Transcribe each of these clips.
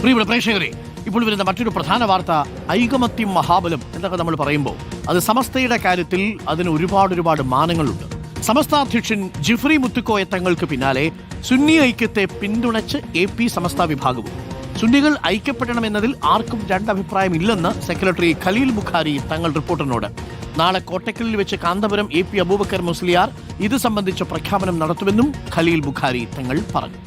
പ്രിയപ്പെട്ട പ്രേക്ഷകരെ, ഇപ്പോൾ വരുന്ന മറ്റൊരു പ്രധാന വാർത്ത ഐകമത്യം മഹാബലം എന്നൊക്കെ നമ്മൾ പറയുമ്പോൾ അത് സമസ്തയുടെ കാര്യത്തിൽ അതിന് ഒരുപാട് മാനങ്ങളുണ്ട്. സമസ്ത അധ്യക്ഷൻ ജിഫ്രി മുത്തുക്കോയ തങ്ങൾക്ക് പിന്നാലെ സുന്നി ഐക്യത്തെ പിന്തുണച്ച് AP സമസ്ത വിഭാഗവും. സുന്നികൾ ഐക്യപ്പെടണമെന്നതിൽ ആർക്കും രണ്ടഭിപ്രായമില്ലെന്ന് സെക്രട്ടറി ഖലീൽ ബുഖാരി തങ്ങൾ റിപ്പോർട്ടറിനോട്. നാളെ കോട്ടക്കലിൽ വെച്ച് കാന്തപുരം AP അബൂബക്കർ മുസ്ലിയാർ ഇത് സംബന്ധിച്ച പ്രഖ്യാപനം നടത്തുമെന്നും ഖലീൽ ബുഖാരി തങ്ങൾ പറഞ്ഞു.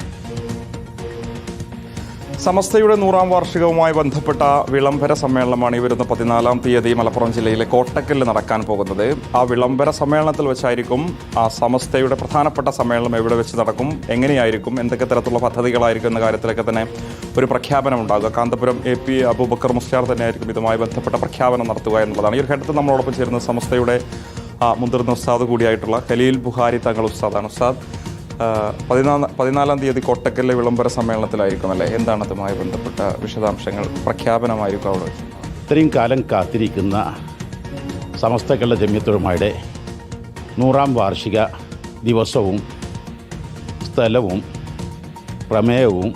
സമസ്തയുടെ 100ാം വാർഷികവുമായി ബന്ധപ്പെട്ട വിളംബര സമ്മേളനമാണ് ഈ വരുന്ന 14-ാം തീയതി മലപ്പുറം ജില്ലയിലെ കോട്ടക്കലിൽ നടക്കാൻ പോകുന്നത്. ആ വിളംബര സമ്മേളനത്തിൽ വെച്ചായിരിക്കും ആ സമസ്തയുടെ പ്രധാനപ്പെട്ട സമ്മേളനം എവിടെ വെച്ച് നടക്കും, എങ്ങനെയായിരിക്കും, എന്തൊക്കെ തരത്തിലുള്ള പദ്ധതികളായിരിക്കും എന്ന കാര്യത്തിലൊക്കെ തന്നെ ഒരു പ്രഖ്യാപനം ഉണ്ടാകുക. കാന്തപുരം AP അബൂബക്കർ മുസ്ലിയാർ തന്നെയായിരിക്കും ഇതുമായി ബന്ധപ്പെട്ട പ്രഖ്യാപനം നടത്തുക എന്നുള്ളതാണ്. ഈ ഒരു ഘട്ടത്തിൽ നമ്മളോടൊപ്പം ചേരുന്ന സമസ്തയുടെ മുതിർന്ന ഉസ്താദ് കൂടിയായിട്ടുള്ള ഖലീൽ ബുഖാരി തങ്ങൾ ഉസ്താദാണ്. ഉസ്താദ്, 14-ാം തീയതി കോട്ടക്കലിലെ വിളംബര സമ്മേളനത്തിലായിരിക്കും അല്ലേ? എന്താണ് അതുമായി ബന്ധപ്പെട്ട വിശദാംശങ്ങൾ? പ്രഖ്യാപനമായിരിക്കും അവിടെ? ഇത്രയും കാലം കാത്തിരിക്കുന്ന സമസ്ത കേരള ജമിയത്തുലമയുടെ 100ാം വാർഷിക ദിവസവും സ്ഥലവും പ്രമേയവും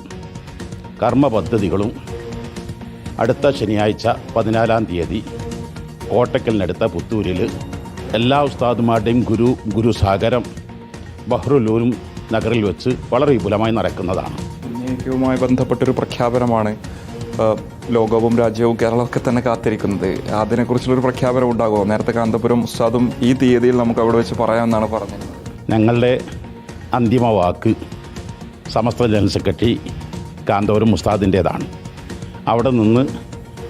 കർമ്മ പദ്ധതികളും അടുത്ത ശനിയാഴ്ച 14-ാം തീയതി കോട്ടക്കലിനടുത്ത പുത്തൂരിൽ എല്ലാ ഉസ്താദുമാരുടെയും ഗുരുസാഗരം ബഹ്റുലൂലും നഗറിൽ വെച്ച് വളരെ വിപുലമായി നടക്കുന്നതാണ്. ഐക്യവുമായി ബന്ധപ്പെട്ടൊരു പ്രഖ്യാപനമാണ് ലോകവും രാജ്യവും കേരളമൊക്കെ തന്നെ കാത്തിരിക്കുന്നത്. അതിനെക്കുറിച്ചുള്ളൊരു പ്രഖ്യാപനം ഉണ്ടാകുമോ? നേരത്തെ കാന്തപുരം ഉസ്താദും ഈ തീയതിയിൽ നമുക്ക് അവിടെ വെച്ച് പറയാമെന്നാണ് പറഞ്ഞത്. ഞങ്ങളുടെ അന്തിമ വാക്ക് സമസ്ത ജനറൽ സെക്രട്ടറി കാന്തപുരം ഉസ്താദിൻ്റേതാണ്. അവിടെ നിന്ന്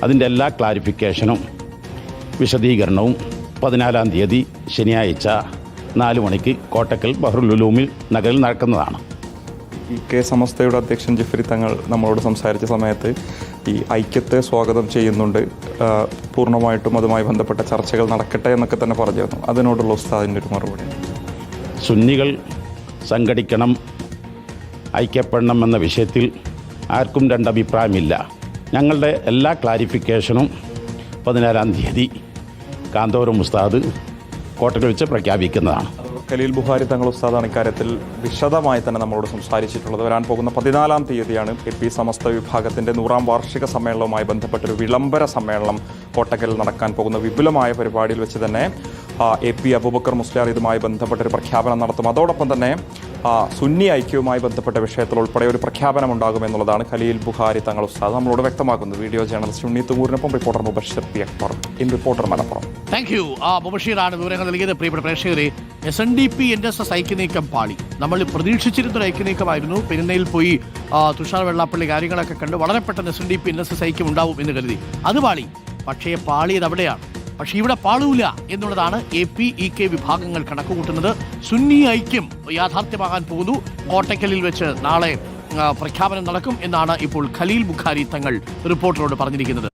അതിൻ്റെ എല്ലാ ക്ലാരിഫിക്കേഷനും വിശദീകരണവും 14-ാം തീയതി ശനിയാഴ്ച 4 മണിക്ക് കോട്ടക്കൽ ബഹ്റുലുലൂമിൽ നഗറിൽ നടക്കുന്നതാണ്. സമസ്തയുടെ അധ്യക്ഷൻ ജിഫ്രി തങ്ങൾ നമ്മളോട് സംസാരിച്ച സമയത്ത് ഈ ഐക്യത്തെ സ്വാഗതം ചെയ്യുന്നുണ്ട്, പൂർണ്ണമായിട്ടും അതുമായി ബന്ധപ്പെട്ട ചർച്ചകൾ നടക്കട്ടെ എന്നൊക്കെ തന്നെ പറഞ്ഞിരുന്നു. അതിനോടുള്ള ഉസ്താദിൻ്റെ ഒരു മറുപടി? സുന്നികൾ സംഘടിക്കണം, ഐക്യപ്പെടണം എന്ന വിഷയത്തിൽ ആർക്കും രണ്ടഭിപ്രായമില്ല. ഞങ്ങളുടെ എല്ലാ ക്ലാരിഫിക്കേഷനും 14-ാം തീയതി കാന്തപുരം ഉസ്താദ് കോട്ടക്കൽ വെച്ച് പ്രഖ്യാപിക്കുന്നതാണ്. ഖലീൽ ബുഖാരി തങ്ങൾ ഉസ്താദാണ് ഇക്കാര്യത്തിൽ വിശദമായി തന്നെ നമ്മളോട് സംസാരിച്ചിട്ടുള്ളത്. വരാൻ പോകുന്ന 14-ാം തീയതിയാണ് AP സമസ്ത വിഭാഗത്തിൻ്റെ 100ാം വാർഷിക സമ്മേളനവുമായി ബന്ധപ്പെട്ടൊരു വിളംബര സമ്മേളനം കോട്ടക്കലിൽ നടക്കാൻ പോകുന്ന വിപുലമായ പരിപാടിയിൽ വെച്ച് തന്നെ AP അബൂബക്കർ മുസ്ലിയാർ ഇതുമായി ബന്ധപ്പെട്ടൊരു പ്രഖ്യാപനം നടത്തും. അതോടൊപ്പം തന്നെ സുന്നി ഐക്യവുമായി ബന്ധപ്പെട്ട വിഷയത്തിൽ ഉൾപ്പെടെ ഒരു പ്രഖ്യാപനം ഉണ്ടാകുമെന്നുള്ളതാണ് ഖലീൽ ബുഖാരി തങ്ങൾ ഉസ്താദ് നമ്മളോട് വ്യക്തമാക്കുന്നത്. വീഡിയോ ജേർണലിസ്റ്റ് ഉണ്ണി തുങ്ങൂരിനൊപ്പം reporter Mubashir P Akbar, reporter Malappuram. Thank you. മുബഷിറാണ് വിവരങ്ങൾ നൽകിയത്. പ്രിയപ്പെട്ട പ്രേക്ഷകരെ, SNDP NSS ഐക്യനീക്കം പാളി. നമ്മൾ പ്രതീക്ഷിച്ചിരുന്നൊരു ഐക്യനീക്കമായിരുന്നു. പെരുന്നയിൽ പോയി തുഷാർ വെള്ളാപ്പള്ളി കാര്യങ്ങളൊക്കെ കണ്ട് വളരെ പെട്ടെന്ന് SNDP NSS ഐക്യം ഉണ്ടാവും എന്ന് കരുതി. അത് പാളി. പക്ഷേ പാളിയത് അവിടെയാണ്. പക്ഷെ ഇവിടെ പാളൂല എന്നുള്ളതാണ് AP EK വിഭാഗങ്ങൾ കണക്കുകൂട്ടുന്നത്. സുന്നി ഐക്യം യാഥാർത്ഥ്യമാകാൻ പോകുന്നു. കോട്ടക്കലിൽ വെച്ച് നാളെ പ്രഖ്യാപനം നടക്കും എന്നാണ് ഇപ്പോൾ ഖലീൽ ബുഖാരി തങ്ങൾ റിപ്പോർട്ടറോട് പറഞ്ഞിരിക്കുന്നത്.